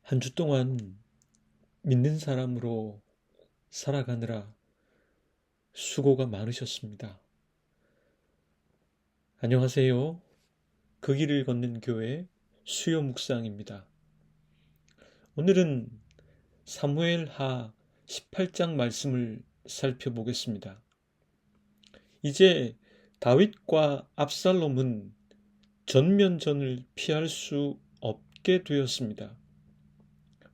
한 주 동안 믿는 사람으로 살아가느라 수고가 많으셨습니다. 안녕하세요. 그 길을 걷는 교회 수요 묵상입니다. 오늘은 사무엘하 18장 말씀을 살펴보겠습니다. 이제 다윗과 압살롬은 전면전을 피할 수 없게 되었습니다.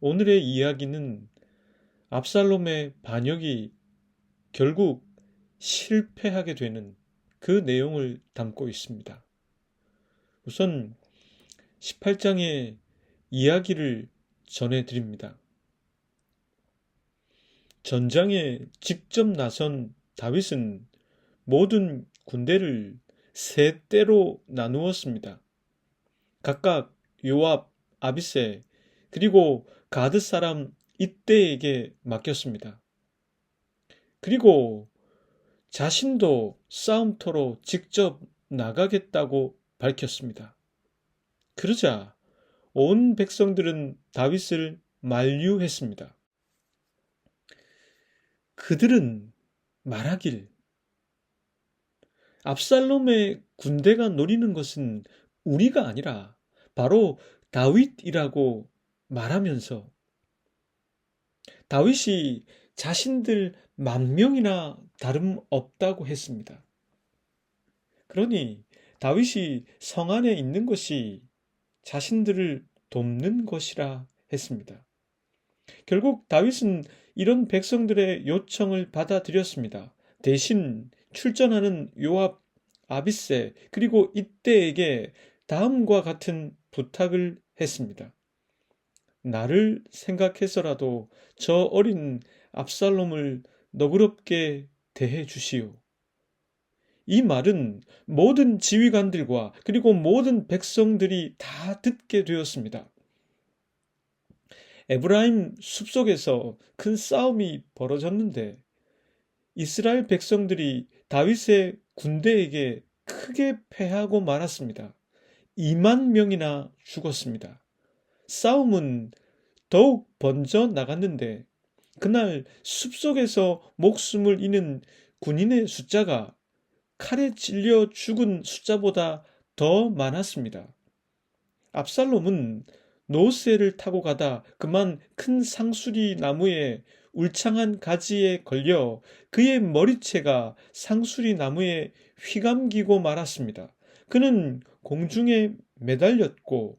오늘의 이야기는 압살롬의 반역이 결국 실패하게 되는 그 내용을 담고 있습니다. 우선 18장의 이야기를 전해드립니다. 전장에 직접 나선 다윗은 모든 군대를 세 떼로 나누었습니다. 각각 요압, 아비새, 그리고 가드 사람 이때에게 맡겼습니다. 그리고 자신도 싸움터로 직접 나가겠다고 밝혔습니다. 그러자 온 백성들은 다윗을 만류했습니다. 그들은 말하길, 압살롬의 군대가 노리는 것은 우리가 아니라 바로 다윗이라고 말하면서 다윗이 자신들 10,000명이나 다름없다고 했습니다. 그러니 다윗이 성 안에 있는 것이 자신들을 돕는 것이라 했습니다. 결국 다윗은 이런 백성들의 요청을 받아들였습니다. 대신 출전하는 요압, 아비새, 그리고 이때에게 다음과 같은 부탁을 했습니다. 나를 생각해서라도 저 어린 압살롬을 너그럽게 대해 주시오. 이 말은 모든 지휘관들과 그리고 모든 백성들이 다 듣게 되었습니다. 에브라임 숲속에서 큰 싸움이 벌어졌는데 이스라엘 백성들이 다윗의 군대에게 크게 패하고 말았습니다. 20,000명이나 죽었습니다. 싸움은 더욱 번져 나갔는데 그날 숲속에서 목숨을 잃은 군인의 숫자가 칼에 찔려 죽은 숫자보다 더 많았습니다. 압살롬은 노새를 타고 가다 그만 큰 상수리 나무의 울창한 가지에 걸려 그의 머리채가 상수리 나무에 휘감기고 말았습니다. 그는 공중에 매달렸고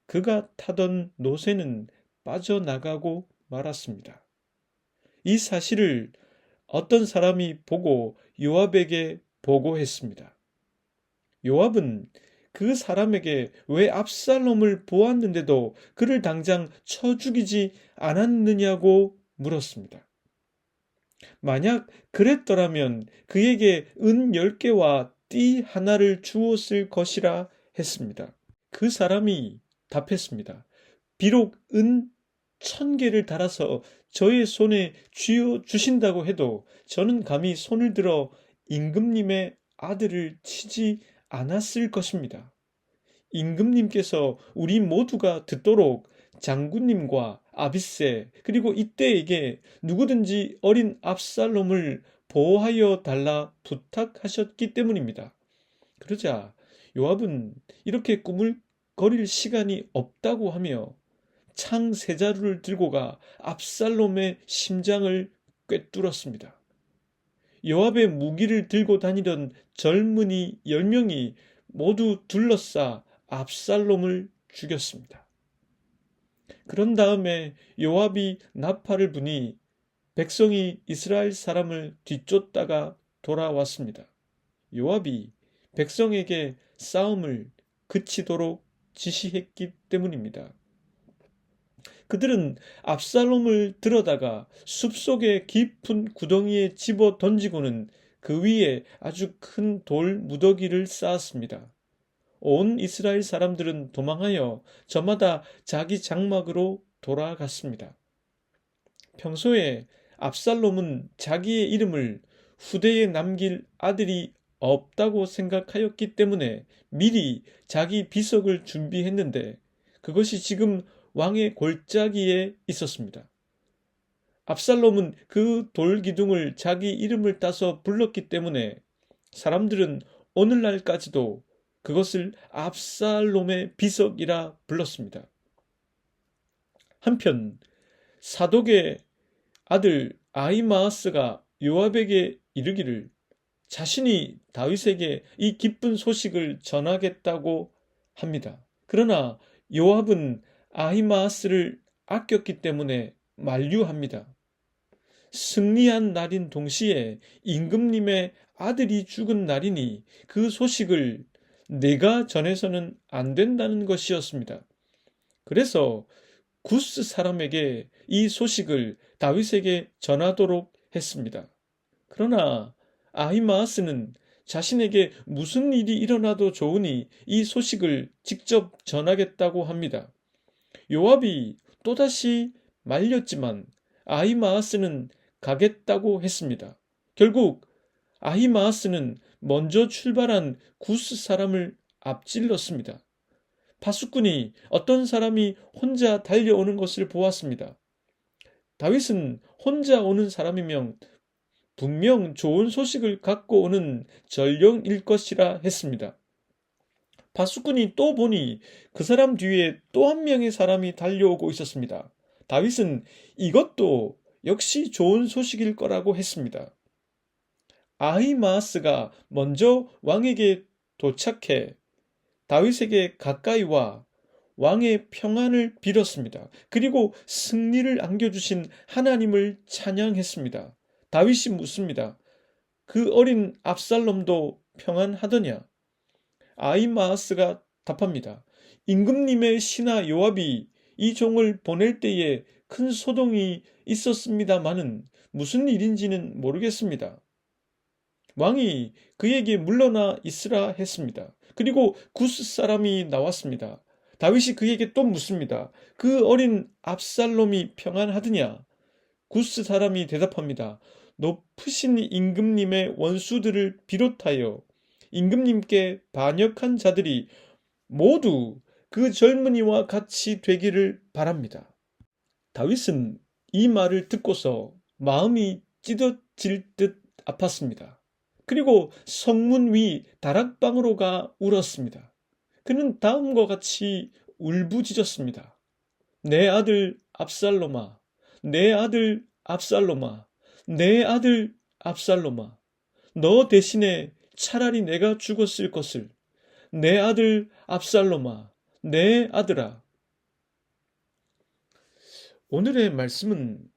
그가 타던 노새는 빠져나가고 말았습니다. 이 사실을 어떤 사람이 보고 요압에게 보고했습니다. 요압은 그 사람에게 왜 압살롬을 보았는데도 그를 당장 쳐 죽이지 않았느냐고 물었습니다. 만약 그랬더라면 그에게 은 10개와 띠 하나를 주었을 것이라 했습니다. 그 사람이 답했습니다. 비록 은 1,000개를 달아서 저의 손에 쥐어 주신다고 해도 저는 감히 손을 들어 임금님의 아들을 치지 않았을 것입니다. 임금님께서 우리 모두가 듣도록 장군님과 아비새 그리고 이때에게 누구든지 어린 압살롬을 보호하여 달라 부탁하셨기 때문입니다. 그러자 요압은 이렇게 꾸물거릴 시간이 없다고 하며 창 세 자루를 들고 가 압살롬의 심장을 꿰뚫었습니다. 요압의 무기를 들고 다니던 젊은이 10명이 모두 둘러싸 압살롬을 죽였습니다. 그런 다음에 요압이 나팔을 부니 백성이 이스라엘 사람을 뒤쫓다가 돌아왔습니다. 요압이 백성에게 싸움을 그치도록 지시했기 때문입니다. 그들은 압살롬을 들어다가 숲속의 깊은 구덩이에 집어 던지고는 그 위에 아주 큰 돌 무더기를 쌓았습니다. 온 이스라엘 사람들은 도망하여 저마다 자기 장막으로 돌아갔습니다. 평소에 압살롬은 자기의 이름을 후대에 남길 아들이 없다고 생각하였기 때문에 미리 자기 비석을 준비했는데 그것이 지금 왕의 골짜기에 있었습니다. 압살롬은 그 돌기둥을 자기 이름을 따서 불렀기 때문에 사람들은 오늘날까지도 그것을 압살롬의 비석이라 불렀습니다. 한편 사독의 아들 아히마아스가 요압에게 이르기를 자신이 다윗에게 이 기쁜 소식을 전하겠다고 합니다. 그러나 요압은 아히마아스를 아꼈기 때문에 만류합니다. 승리한 날인 동시에 임금님의 아들이 죽은 날이니 그 소식을 내가 전해서는 안 된다는 것이었습니다. 그래서 구스 사람에게 이 소식을 다윗에게 전하도록 했습니다. 그러나 아히마아스는 자신에게 무슨 일이 일어나도 좋으니 이 소식을 직접 전하겠다고 합니다. 요압이 또다시 말렸지만 아히마아스는 가겠다고 했습니다. 결국 아히마아스는 먼저 출발한 구스 사람을 앞질렀습니다. 파수꾼이 어떤 사람이 혼자 달려오는 것을 보았습니다. 다윗은 혼자 오는 사람이면 분명 좋은 소식을 갖고 오는 전령일 것이라 했습니다. 파수꾼이 또 보니 그 사람 뒤에 또 한 명의 사람이 달려오고 있었습니다. 다윗은 이것도 역시 좋은 소식일 거라고 했습니다. 아히마아스가 먼저 왕에게 도착해 다윗에게 가까이 와 왕의 평안을 빌었습니다. 그리고 승리를 안겨주신 하나님을 찬양했습니다. 다윗이 묻습니다. 그 어린 압살롬도 평안하더냐? 아히마아스가 답합니다. 임금님의 신하 요압이 이 종을 보낼 때에 큰 소동이 있었습니다마는 무슨 일인지는 모르겠습니다. 왕이 그에게 물러나 있으라 했습니다. 그리고 구스 사람이 나왔습니다. 다윗이 그에게 또 묻습니다. 그 어린 압살롬이 평안하더냐? 구스 사람이 대답합니다. 높으신 임금님의 원수들을 비롯하여 임금님께 반역한 자들이 모두 그 젊은이와 같이 되기를 바랍니다. 다윗은 이 말을 듣고서 마음이 찢어질 듯 아팠습니다. 그리고 성문 위 다락방으로 가 울었습니다. 그는 다음과 같이 울부짖었습니다. 내 아들 압살롬아, 내 아들 압살롬아, 내 아들 압살롬아, 너 대신에 차라리 내가 죽었을 것을. 내 아들 압살롬아, 내 아들아. 오늘의 말씀은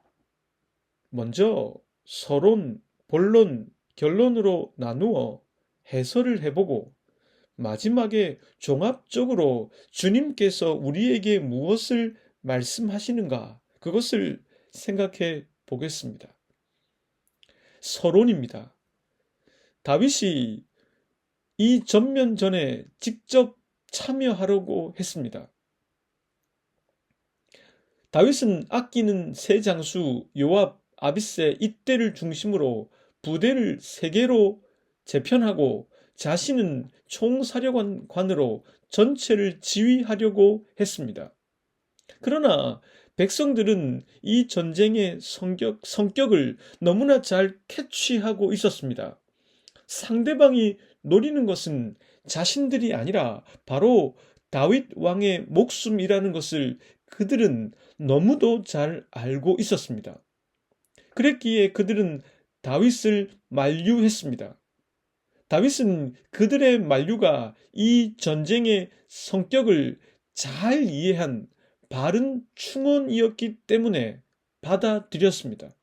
먼저 서론, 본론, 결론으로 나누어 해설을 해보고 마지막에 종합적으로 주님께서 우리에게 무엇을 말씀하시는가 그것을 생각해 보겠습니다. 서론입니다. 다윗이 이 전면전에 직접 참여하려고 했습니다. 다윗은 아끼는 세 장수 요압, 아비세 이때를 중심으로 부대를 3개로 재편하고 자신은 총사령관으로 전체를 지휘하려고 했습니다. 그러나 백성들은 이 전쟁의 성격을 너무나 잘 캐치하고 있었습니다. 상대방이 노리는 것은 자신들이 아니라 바로 다윗 왕의 목숨이라는 것을 그들은 너무도 잘 알고 있었습니다. 그랬기에 그들은 다윗을 만류했습니다. 다윗은 그들의 만류가 이 전쟁의 성격을 잘 이해한 바른 충언이었기 때문에 받아들였습니다.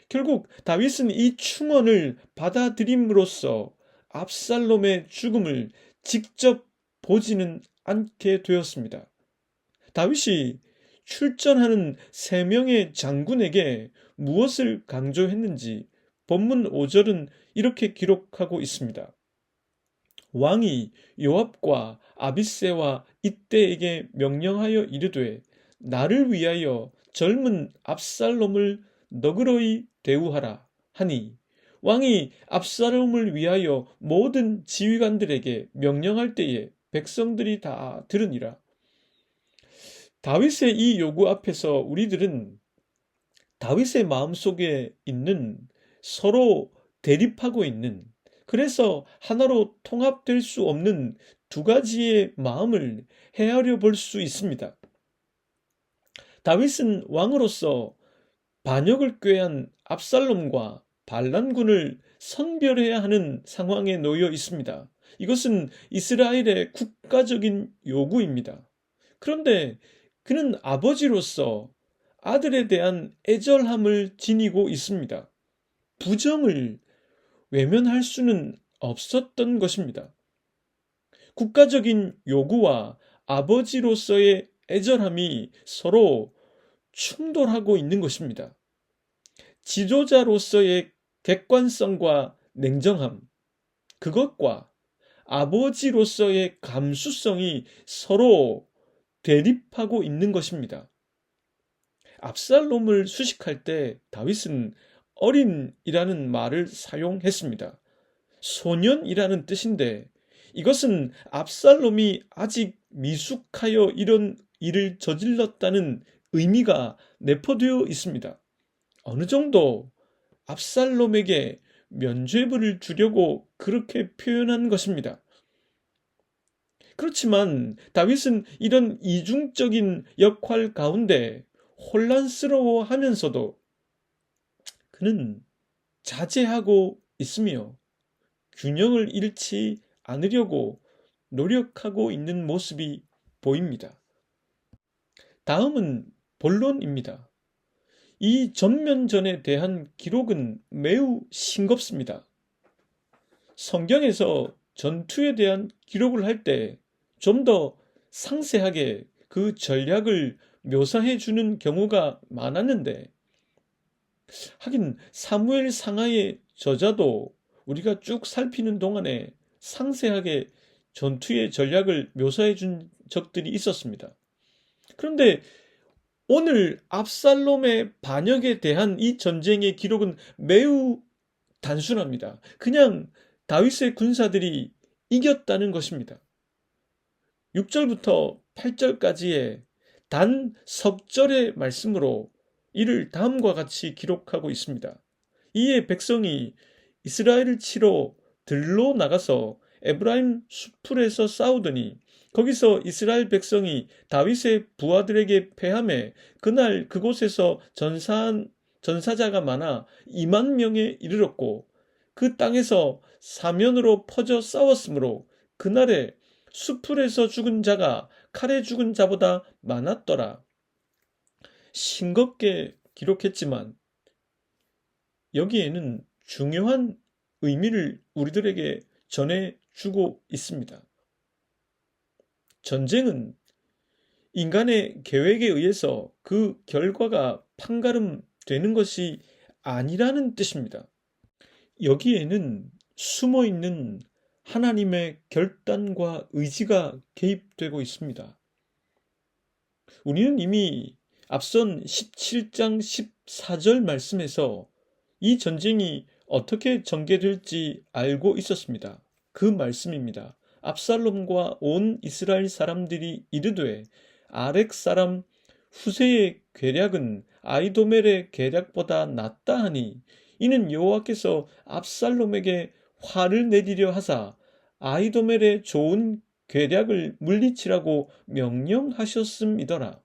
결국 다윗은 이 충언을 받아들임으로써 압살롬의 죽음을 직접 보지는 않게 되었습니다. 다윗이 출전하는 3명의 장군에게 무엇을 강조했는지 본문 5절은 이렇게 기록하고 있습니다. 왕이 요압과 아비새와 이때에게 명령하여 이르되 나를 위하여 젊은 압살롬을 너그러이 대우하라 하니 왕이 압살롬을 위하여 모든 지휘관들에게 명령할 때에 백성들이 다 들으니라. 다윗의 이 요구 앞에서 우리들은 다윗의 마음속에 있는 서로 대립하고 있는, 그래서 하나로 통합될 수 없는 두 가지의 마음을 헤아려 볼 수 있습니다. 다윗은 왕으로서 반역을 꾀한 압살롬과 반란군을 선별해야 하는 상황에 놓여 있습니다. 이것은 이스라엘의 국가적인 요구입니다. 그런데 그는 아버지로서 아들에 대한 애절함을 지니고 있습니다. 부정을 외면할 수는 없었던 것입니다. 국가적인 요구와 아버지로서의 애절함이 서로 충돌하고 있는 것입니다. 지도자로서의 객관성과 냉정함, 그것과 아버지로서의 감수성이 서로 대립하고 있는 것입니다. 압살롬을 수식할 때 다윗은 어린이라는 말을 사용했습니다. 소년이라는 뜻인데 이것은 압살롬이 아직 미숙하여 이런 일을 저질렀다는 의미가 내포되어 있습니다. 어느 정도 압살롬에게 면죄부를 주려고 그렇게 표현한 것입니다. 그렇지만 다윗은 이런 이중적인 역할 가운데 혼란스러워하면서도 그는 자제하고 있으며 균형을 잃지 않으려고 노력하고 있는 모습이 보입니다. 다음은 본론입니다. 이 전면전에 대한 기록은 매우 싱겁습니다. 성경에서 전투에 대한 기록을 할 때 좀 더 상세하게 그 전략을 묘사해 주는 경우가 많았는데, 하긴 사무엘 상하의 저자도 우리가 쭉 살피는 동안에 상세하게 전투의 전략을 묘사해 준 적들이 있었습니다. 그런데 오늘 압살롬의 반역에 대한 이 전쟁의 기록은 매우 단순합니다. 그냥 다윗의 군사들이 이겼다는 것입니다. 6절부터 8절까지의 단 석절의 말씀으로 이를 다음과 같이 기록하고 있습니다. 이에 백성이 이스라엘을 치러 들로 나가서 에브라임 수풀에서 싸우더니 거기서 이스라엘 백성이 다윗의 부하들에게 패하매 그날 그곳에서 전사자가 많아 2만 명에 이르렀고 그 땅에서 사면으로 퍼져 싸웠으므로 그날에 수풀에서 죽은 자가 칼에 죽은 자보다 많았더라. 싱겁게 기록했지만 여기에는 중요한 의미를 우리들에게 전해주고 있습니다. 전쟁은 인간의 계획에 의해서 그 결과가 판가름되는 것이 아니라는 뜻입니다. 여기에는 숨어 있는 하나님의 결단과 의지가 개입되고 있습니다. 우리는 이미 앞선 17장 14절 말씀에서 이 전쟁이 어떻게 전개될지 알고 있었습니다. 그 말씀입니다. 압살롬과 온 이스라엘 사람들이 이르되 아렉 사람 후세의 계략은 아히도멜의 계략보다 낫다 하니 이는 여호와께서 압살롬에게 화를 내리려 하사 아히도멜의 좋은 계략을 물리치라고 명령하셨음이더라.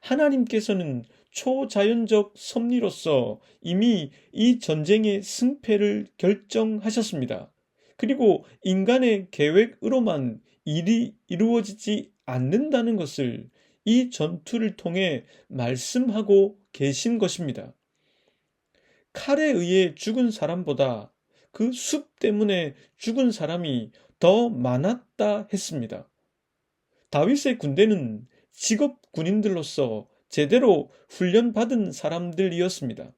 하나님께서는 초자연적 섭리로서 이미 이 전쟁의 승패를 결정하셨습니다. 그리고 인간의 계획으로만 일이 이루어지지 않는다는 것을 이 전투를 통해 말씀하고 계신 것입니다. 칼에 의해 죽은 사람보다 그 숲 때문에 죽은 사람이 더 많았다 했습니다. 다윗의 군대는 직업 군인들로서 제대로 훈련받은 사람들이었습니다.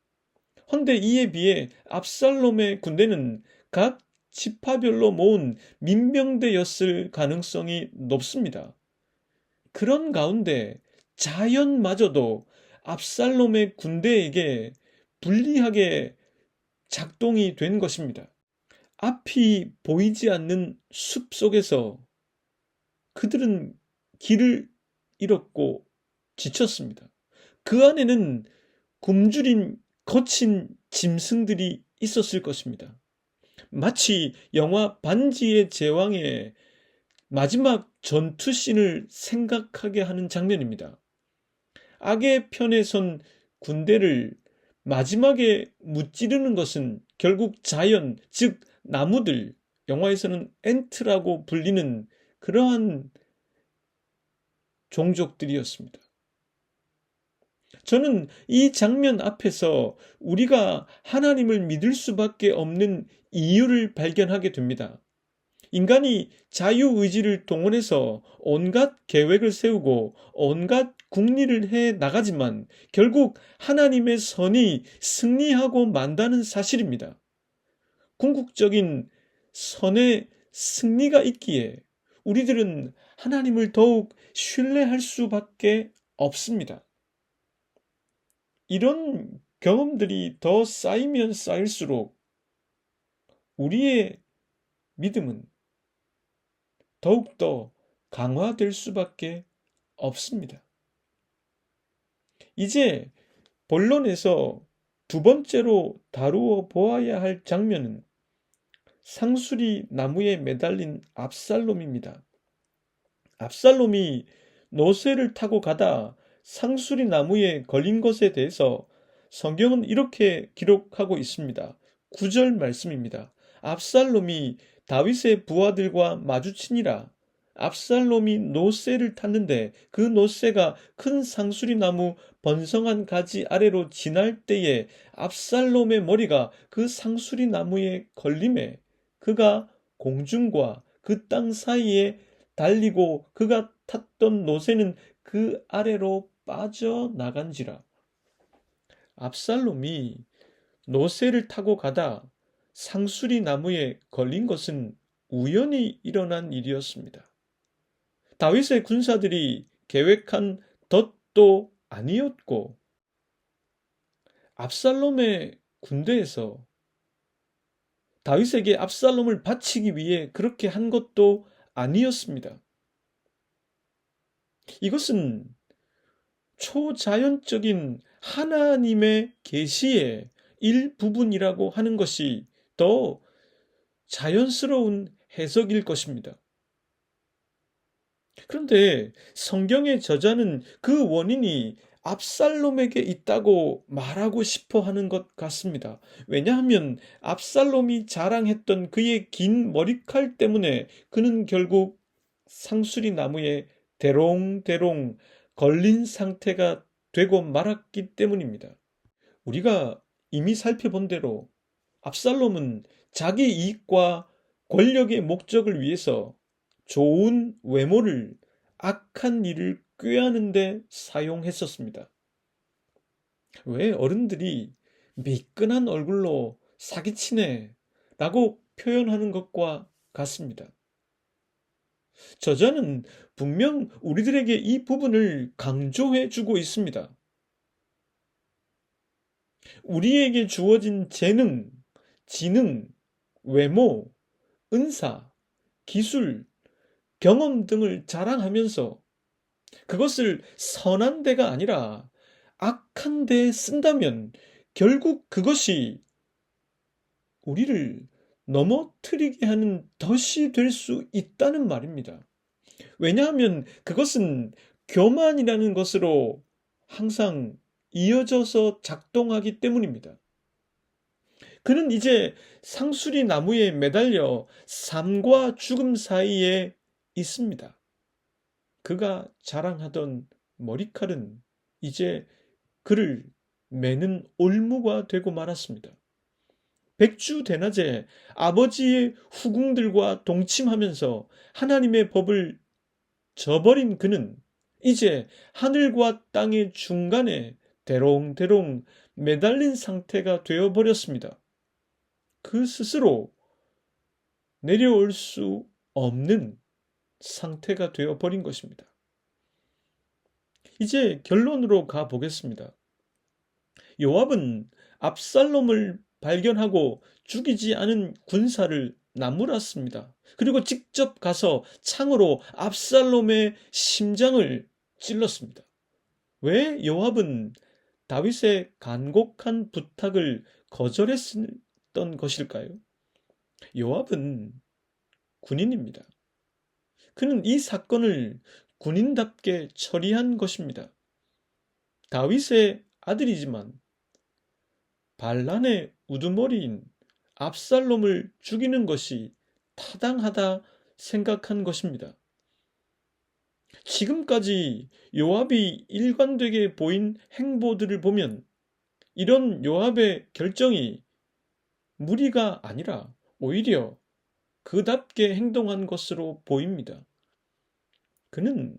헌데 이에 비해 압살롬의 군대는 각 지파별로 모은 민병대였을 가능성이 높습니다. 그런 가운데 자연마저도 압살롬의 군대에게 불리하게 작동이 된 것입니다. 앞이 보이지 않는 숲 속에서 그들은 길을 잃었고 지쳤습니다. 그 안에는 굶주린 거친 짐승들이 있었을 것입니다. 마치 영화 반지의 제왕의 마지막 전투씬을 생각하게 하는 장면입니다. 악의 편에 선 군대를 마지막에 무찌르는 것은 결국 자연, 즉 나무들, 영화에서는 엔트라고 불리는 그러한 종족들이었습니다. 저는 이 장면 앞에서 우리가 하나님을 믿을 수밖에 없는 이유를 발견하게 됩니다. 인간이 자유의지를 동원해서 온갖 계획을 세우고 온갖 궁리를 해 나가지만 결국 하나님의 선이 승리하고 만다는 사실입니다. 궁극적인 선의 승리가 있기에 우리들은 하나님을 더욱 신뢰할 수밖에 없습니다. 이런 경험들이 더 쌓이면 쌓일수록 우리의 믿음은 더욱더 강화될 수밖에 없습니다. 이제 본론에서 두 번째로 다루어 보아야 할 장면은 상수리 나무에 매달린 압살롬입니다. 압살롬이 노새를 타고 가다 상수리 나무에 걸린 것에 대해서 성경은 이렇게 기록하고 있습니다. 9절 말씀입니다. 압살롬이 다윗의 부하들과 마주치니라. 압살롬이 노새를 탔는데 그 노새가 큰 상수리 나무 번성한 가지 아래로 지날 때에 압살롬의 머리가 그 상수리 나무에 걸림에 그가 공중과 그 땅 사이에 달리고 그가 탔던 노새는 그 아래로 빠져나간지라. 압살롬이 노새를 타고 가다 상수리 나무에 걸린 것은 우연히 일어난 일이었습니다. 다윗의 군사들이 계획한 덫도 아니었고 압살롬의 군대에서 다윗에게 압살롬을 바치기 위해 그렇게 한 것도 아니었습니다. 이것은 초자연적인 하나님의 계시의 일부분이라고 하는 것이 더 자연스러운 해석일 것입니다. 그런데 성경의 저자는 그 원인이 압살롬에게 있다고 말하고 싶어 하는 것 같습니다. 왜냐하면 압살롬이 자랑했던 그의 긴 머리칼 때문에 그는 결국 상수리 나무에 대롱대롱 걸린 상태가 되고 말았기 때문입니다. 우리가 이미 살펴본 대로 압살롬은 자기 이익과 권력의 목적을 위해서 좋은 외모를 악한 일을 꾀하는 데 사용했었습니다. 왜 어른들이 미끈한 얼굴로 사기치네 라고 표현하는 것과 같습니다. 저자는 분명 우리들에게 이 부분을 강조해 주고 있습니다. 우리에게 주어진 재능, 지능, 외모, 은사, 기술, 경험 등을 자랑하면서 그것을 선한 데가 아니라 악한 데에 쓴다면 결국 그것이 우리를 넘어뜨리게 하는 덫이 될 수 있다는 말입니다. 왜냐하면 그것은 교만이라는 것으로 항상 이어져서 작동하기 때문입니다. 그는 이제 상수리 나무에 매달려 삶과 죽음 사이에 있습니다. 그가 자랑하던 머리칼은 이제 그를 매는 올무가 되고 말았습니다. 백주대낮에 아버지의 후궁들과 동침하면서 하나님의 법을 저버린 그는 이제 하늘과 땅의 중간에 대롱대롱 매달린 상태가 되어버렸습니다. 그 스스로 내려올 수 없는 상태가 되어버린 것입니다. 이제 결론으로 가보겠습니다. 요압은 압살롬을 발견하고 죽이지 않은 군사를 나무랐습니다. 그리고 직접 가서 창으로 압살롬의 심장을 찔렀습니다. 왜 요압은 다윗의 간곡한 부탁을 거절했던 것일까요? 요압은 군인입니다. 그는 이 사건을 군인답게 처리한 것입니다. 다윗의 아들이지만 반란의 우두머리인 압살롬을 죽이는 것이 타당하다 생각한 것입니다. 지금까지 요압이 일관되게 보인 행보들을 보면 이런 요압의 결정이 무리가 아니라 오히려 그답게 행동한 것으로 보입니다. 그는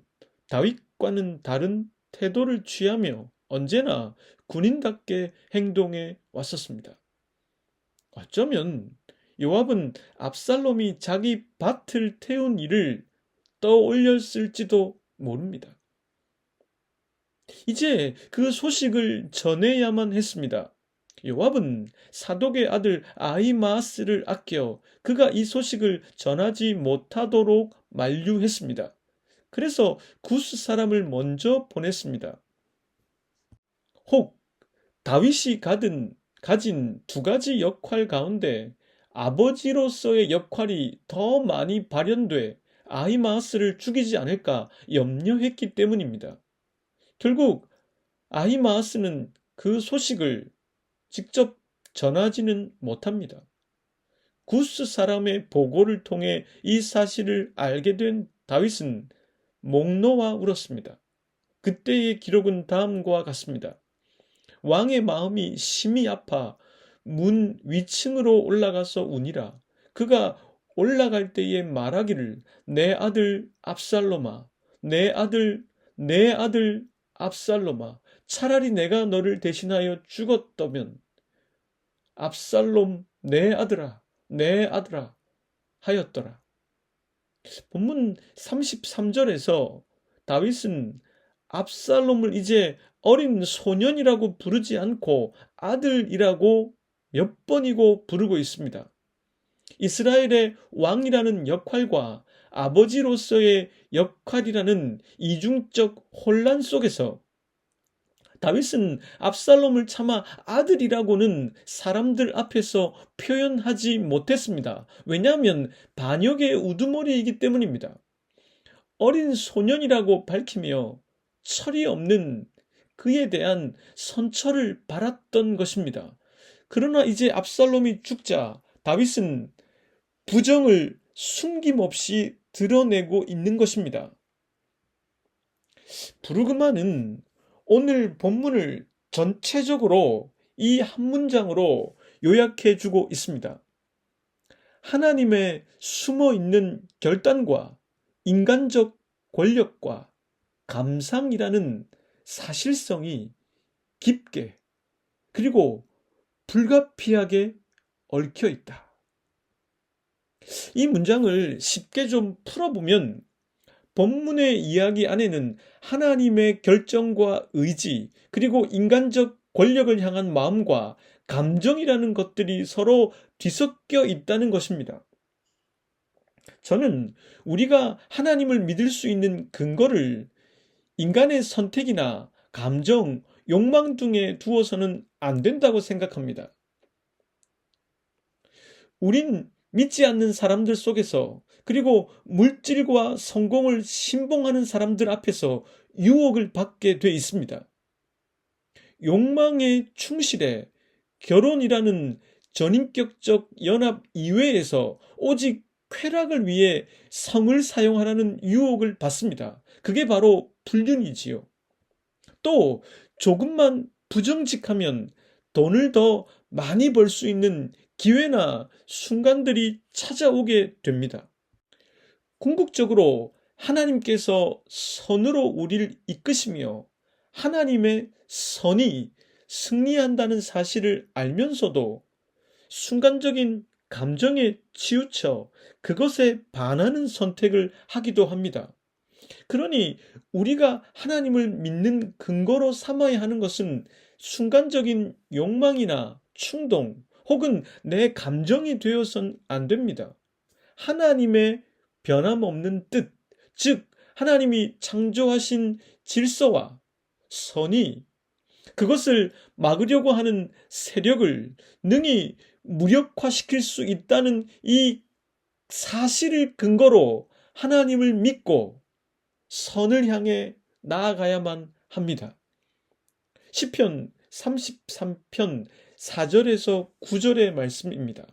다윗과는 다른 태도를 취하며 언제나 군인답게 행동해 왔었습니다. 어쩌면 요압은 압살롬이 자기 밭을 태운 일을 떠올렸을지도 모릅니다. 이제 그 소식을 전해야만 했습니다. 요압은 사독의 아들 아히마아스를 아껴 그가 이 소식을 전하지 못하도록 만류했습니다. 그래서 구스 사람을 먼저 보냈습니다. 혹 다윗이 가진 두 가지 역할 가운데 아버지로서의 역할이 더 많이 발현돼 아히마아스를 죽이지 않을까 염려했기 때문입니다. 결국 아히마아스는 그 소식을 직접 전하지는 못합니다. 구스 사람의 보고를 통해 이 사실을 알게 된 다윗은 목 놓아 울었습니다. 그때의 기록은 다음과 같습니다. 왕의 마음이 심히 아파 문 위층으로 올라가서 우니라. 그가 올라갈 때에 말하기를 내 아들 압살롬아, 내 아들 압살롬아, 차라리 내가 너를 대신하여 죽었다면 압살롬 내 아들아 하였더라. 본문 33절에서 다윗은 압살롬을 이제 어린 소년이라고 부르지 않고 아들이라고 몇 번이고 부르고 있습니다. 이스라엘의 왕이라는 역할과 아버지로서의 역할이라는 이중적 혼란 속에서 다윗은 압살롬을 차마 아들이라고는 사람들 앞에서 표현하지 못했습니다. 왜냐하면 반역의 우두머리이기 때문입니다. 어린 소년이라고 밝히며 철이 없는 그에 대한 선처를 받았던 것입니다. 그러나 이제 압살롬이 죽자 다윗은 부정을 숨김없이 드러내고 있는 것입니다. 부르그만은 오늘 본문을 전체적으로 이 한 문장으로 요약해 주고 있습니다. 하나님의 숨어 있는 결단과 인간적 권력과 감상이라는 사실성이 깊게 그리고 불가피하게 얽혀 있다. 이 문장을 쉽게 좀 풀어보면 본문의 이야기 안에는 하나님의 결정과 의지 그리고 인간적 권력을 향한 마음과 감정이라는 것들이 서로 뒤섞여 있다는 것입니다. 저는 우리가 하나님을 믿을 수 있는 근거를 인간의 선택이나 감정, 욕망 등에 두어서는 안 된다고 생각합니다. 우린 믿지 않는 사람들 속에서 그리고 물질과 성공을 신봉하는 사람들 앞에서 유혹을 받게 돼 있습니다. 욕망에 충실해 결혼이라는 전인격적 연합 이외에서 오직 쾌락을 위해 성을 사용하라는 유혹을 받습니다. 그게 바로 불륜이지요. 또 조금만 부정직하면 돈을 더 많이 벌 수 있는 기회나 순간들이 찾아오게 됩니다. 궁극적으로 하나님께서 선으로 우리를 이끄시며 하나님의 선이 승리한다는 사실을 알면서도 순간적인 감정에 치우쳐 그것에 반하는 선택을 하기도 합니다. 그러니 우리가 하나님을 믿는 근거로 삼아야 하는 것은 순간적인 욕망이나 충동 혹은 내 감정이 되어선 안 됩니다. 하나님의 변함없는 뜻, 즉 하나님이 창조하신 질서와 선이 그것을 막으려고 하는 세력을 능히 무력화시킬 수 있다는 이 사실을 근거로 하나님을 믿고 선을 향해 나아가야만 합니다. 시편 33편 4절에서 9절의 말씀입니다.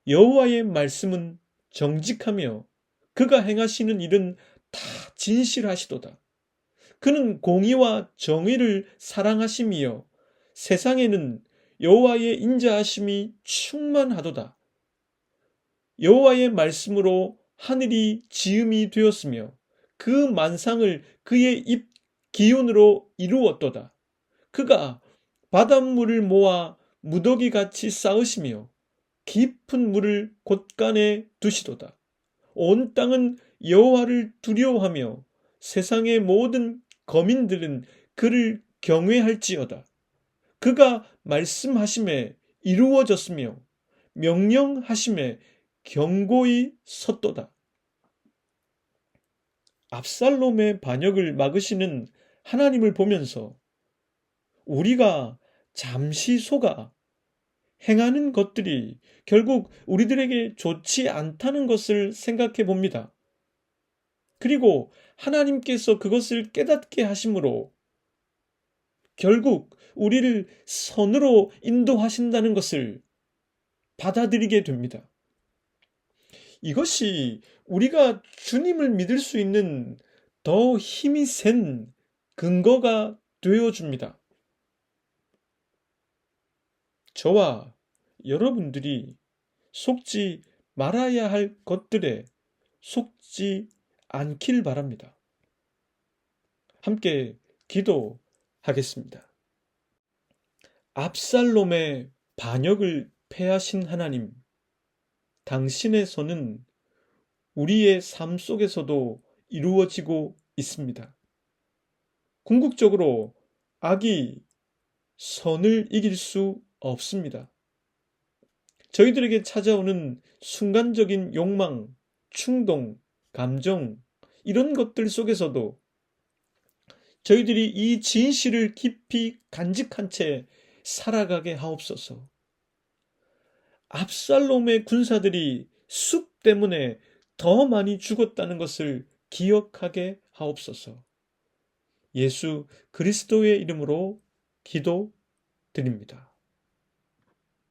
여호와의 말씀은 정직하며 그가 행하시는 일은 다 진실하시도다. 그는 공의와 정의를 사랑하심이요 세상에는 여호와의 인자하심이 충만하도다. 여호와의 말씀으로 하늘이 지음이 되었으며 그 만상을 그의 입 기운으로 이루었도다. 그가 바닷물을 모아 무더기같이 쌓으시며 깊은 물을 곳간에 두시도다. 온 땅은 여호와를 두려워하며 세상의 모든 거민들은 그를 경외할지어다. 그가 말씀하심에 이루어졌으며 명령하심에 견고히 섰도다. 압살롬의 반역을 막으시는 하나님을 보면서 우리가 잠시 속아 행하는 것들이 결국 우리들에게 좋지 않다는 것을 생각해 봅니다. 그리고 하나님께서 그것을 깨닫게 하심으로 결국 우리를 선으로 인도하신다는 것을 받아들이게 됩니다. 이것이 우리가 주님을 믿을 수 있는 더 힘이 센 근거가 되어줍니다. 저와 여러분들이 속지 말아야 할 것들에 속지 않길 바랍니다. 함께 기도하겠습니다. 압살롬의 반역을 패하신 하나님, 당신의 선은 우리의 삶 속에서도 이루어지고 있습니다. 궁극적으로 악이 선을 이길 수 없습니다. 저희들에게 찾아오는 순간적인 욕망, 충동, 감정, 이런 것들 속에서도 저희들이 이 진실을 깊이 간직한 채 살아가게 하옵소서. 압살롬의 군사들이 숲 때문에 더 많이 죽었다는 것을 기억하게 하옵소서. 예수 그리스도의 이름으로 기도드립니다.